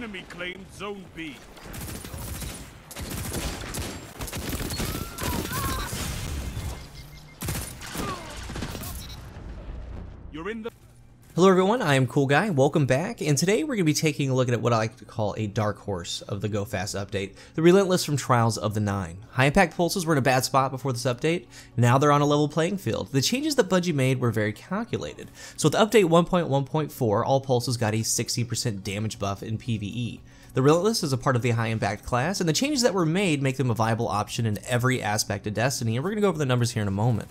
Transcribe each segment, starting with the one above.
Enemy claimed Zone B. You're in the... Hello everyone, I am CoolGuy, welcome back, and today we're going to be taking a look at what I like to call a dark horse of the Go Fast update, the Relentless from Trials of the Nine. High impact pulses were in a bad spot before this update, now they're on a level playing field. The changes that Bungie made were very calculated. So with update 1.1.4, all pulses got a 60% damage buff in PvE. The Relentless is a part of the high impact class, and the changes that were made make them a viable option in every aspect of Destiny, and we're going to go over the numbers here in a moment.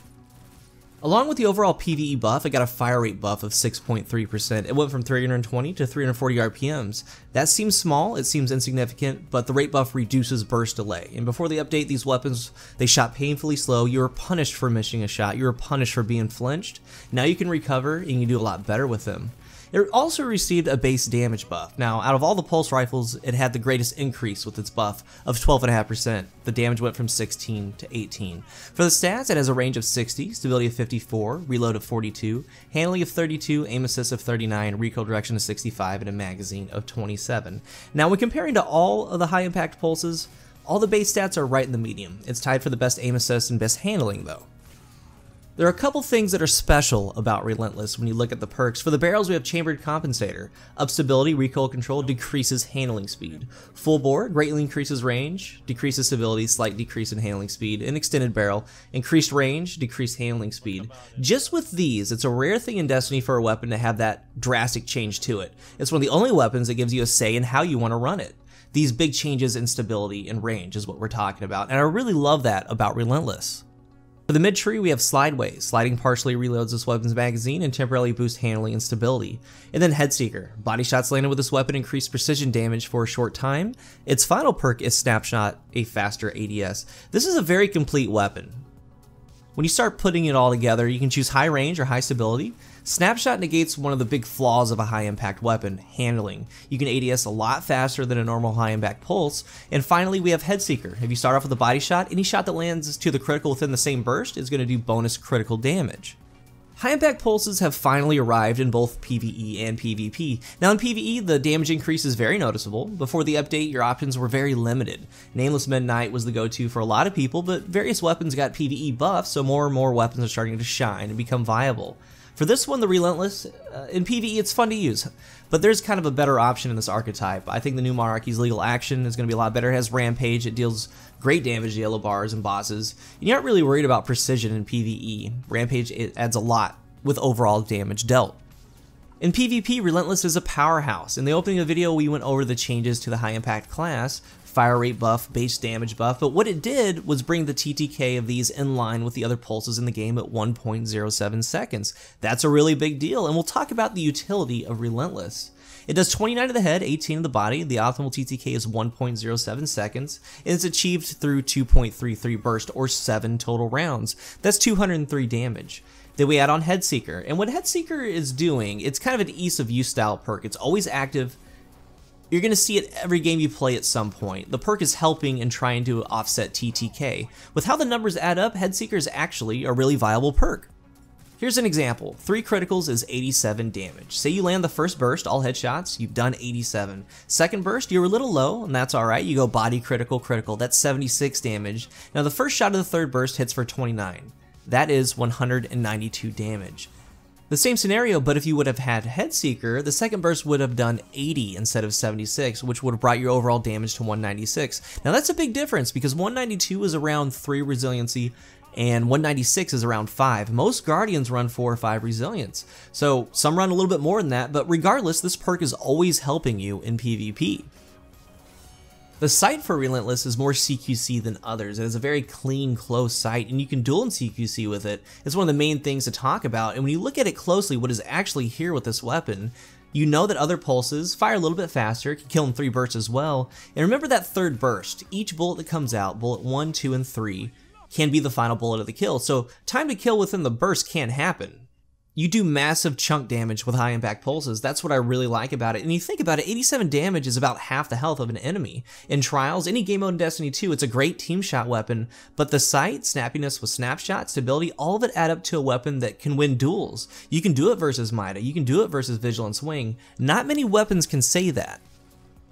Along with the overall PvE buff, it got a fire rate buff of 6.3%. It went from 320 to 340 RPMs. That seems small, it seems insignificant, but the rate buff reduces burst delay. And before the update, these weapons, they shot painfully slow. You were punished for missing a shot. You were punished for being flinched. Now you can recover and you can do a lot better with them. It also received a base damage buff. Now, out of all the pulse rifles, it had the greatest increase with its buff of 12.5%. The damage went from 16 to 18. For the stats, it has a range of 60, stability of 54, reload of 42, handling of 32, aim assist of 39, recoil direction of 65, and a magazine of 27. Now, when comparing to all of the high impact pulses, all the base stats are right in the medium. It's tied for the best aim assist and best handling though. There are a couple things that are special about Relentless when you look at the perks. For the barrels, we have Chambered Compensator. Up stability, recoil control, decreases handling speed. Full bore, greatly increases range, decreases stability, slight decrease in handling speed. And extended barrel, increased range, decreased handling speed. Just with these, it's a rare thing in Destiny for a weapon to have that drastic change to it. It's one of the only weapons that gives you a say in how you want to run it. These big changes in stability and range is what we're talking about, and I really love that about Relentless. For the mid tree, we have Slideways. Sliding partially reloads this weapon's magazine and temporarily boosts handling and stability. And then Headseeker. Body shots landed with this weapon increase precision damage for a short time. Its final perk is Snapshot, a faster ADS. This is a very complete weapon. When you start putting it all together, you can choose high range or high stability. Snapshot negates one of the big flaws of a high impact weapon, handling. You can ADS a lot faster than a normal high impact pulse. And finally, we have Headseeker. If you start off with a body shot, any shot that lands to the critical within the same burst is going to do bonus critical damage. High impact pulses have finally arrived in both PvE and PvP. Now in PvE, the damage increase is very noticeable. Before the update, your options were very limited. Nameless Midnight was the go-to for a lot of people, but various weapons got PvE buffs, so more and more weapons are starting to shine and become viable. For this one, the Relentless, in PvE it's fun to use, but there's kind of a better option in this archetype. I think the new Monarchy's Legal Action is going to be a lot better. It has Rampage, it deals great damage to yellow bars and bosses, and you're not really worried about precision in PvE. Rampage, it adds a lot with overall damage dealt. In PvP, Relentless is a powerhouse. In the opening of the video, we went over the changes to the high impact class, fire rate buff, base damage buff, but what it did was bring the TTK of these in line with the other pulses in the game at 1.07 seconds. That's a really big deal, and we'll talk about the utility of Relentless. It does 29 to the head, 18 to the body. The optimal TTK is 1.07 seconds, and it's achieved through 2.33 burst, or 7 total rounds. That's 203 damage. Then we add on Headseeker, and what Headseeker is doing, it's kind of an ease of use style perk. It's always active. You're going to see it every game you play at some point. The perk is helping in trying to offset TTK. With how the numbers add up, Headseeker is actually a really viable perk. Here's an example. 3 criticals is 87 damage. Say you land the first burst, all headshots, you've done 87. Second burst, you're a little low, and that's alright. You go body critical, critical, that's 76 damage. Now the first shot of the third burst hits for 29. That is 192 damage. The same scenario, but if you would have had Headseeker, the second burst would have done 80 instead of 76, which would have brought your overall damage to 196. Now that's a big difference because 192 is around 3 resiliency and 196 is around 5. Most Guardians run 4 or 5 resilience, so some run a little bit more than that, but regardless, this perk is always helping you in PvP. The sight for Relentless is more CQC than others. It has a very clean, close sight, and you can duel in CQC with it. It's one of the main things to talk about, and when you look at it closely, what is actually here with this weapon, you know that other pulses fire a little bit faster, can kill in 3 bursts as well, and remember that third burst. Each bullet that comes out, bullet 1, 2, and 3, can be the final bullet of the kill, so time to kill within the burst can happen. You do massive chunk damage with high impact pulses. That's what I really like about it. And you think about it, 87 damage is about half the health of an enemy. In Trials, any game mode in Destiny 2, it's a great team shot weapon, but the sight, snappiness with snapshot, stability, all of it add up to a weapon that can win duels. You can do it versus Mida, you can do it versus Vigilance Wing. Not many weapons can say that.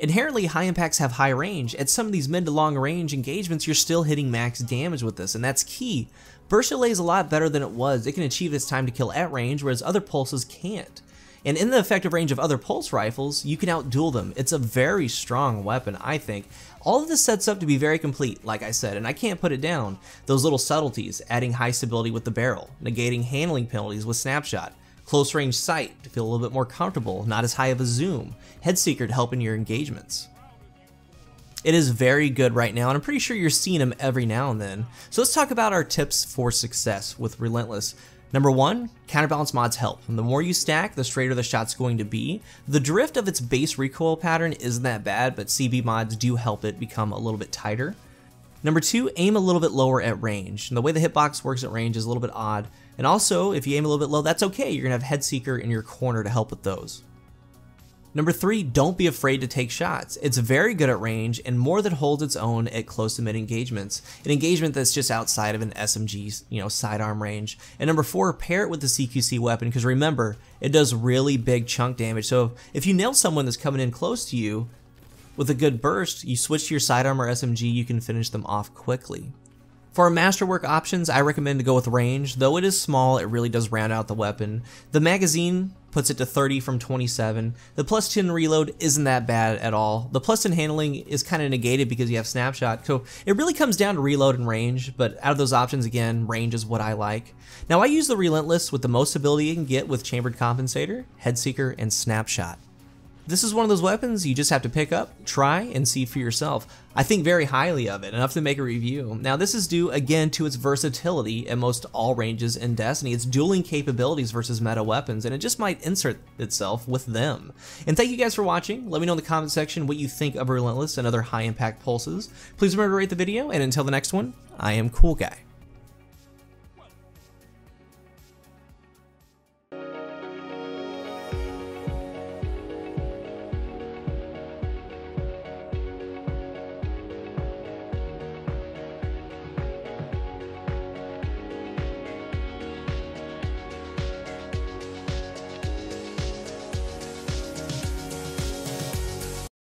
Inherently, high impacts have high range. At some of these mid to long range engagements, you're still hitting max damage with this, and that's key. Burst delay is a lot better than it was. It can achieve its time to kill at range, whereas other pulses can't. And in the effective range of other pulse rifles, you can outduel them. It's a very strong weapon, I think. All of this sets up to be very complete, like I said, and I can't put it down. Those little subtleties, adding high stability with the barrel, negating handling penalties with snapshot, close range sight to feel a little bit more comfortable, not as high of a zoom, Headseeker to help in your engagements. It is very good right now, and I'm pretty sure you're seeing them every now and then. So let's talk about our tips for success with Relentless. Number 1, counterbalance mods help. And the more you stack, the straighter the shot's going to be. The drift of its base recoil pattern isn't that bad, but CB mods do help it become a little bit tighter. Number 2, aim a little bit lower at range. And the way the hitbox works at range is a little bit odd. And also, if you aim a little bit low, that's okay. You're gonna have Headseeker in your corner to help with those. Number 3, don't be afraid to take shots. It's very good at range and more than holds its own at close to mid engagements. An engagement that's just outside of an SMG, sidearm range. And number 4, pair it with the CQC weapon, because remember, it does really big chunk damage. So if you nail someone that's coming in close to you with a good burst, you switch to your sidearm or SMG, you can finish them off quickly. For our masterwork options, I recommend to go with range. Though it is small, it really does round out the weapon. The magazine puts it to 30 from 27. The plus 10 reload isn't that bad at all. The plus 10 handling is kind of negated because you have snapshot, so it really comes down to reload and range, but out of those options, again, range is what I like. Now I use the Relentless with the most ability you can get with chambered compensator, Headseeker, and snapshot. This is one of those weapons you just have to pick up, try, and see for yourself. I think very highly of it, enough to make a review. Now this is due again to its versatility at most all ranges in Destiny, its dueling capabilities versus meta weapons, and it just might insert itself with them. And thank you guys for watching. Let me know in the comment section what you think of Relentless and other high impact pulses. Please remember to rate the video, and until the next one, I am CoolGuy.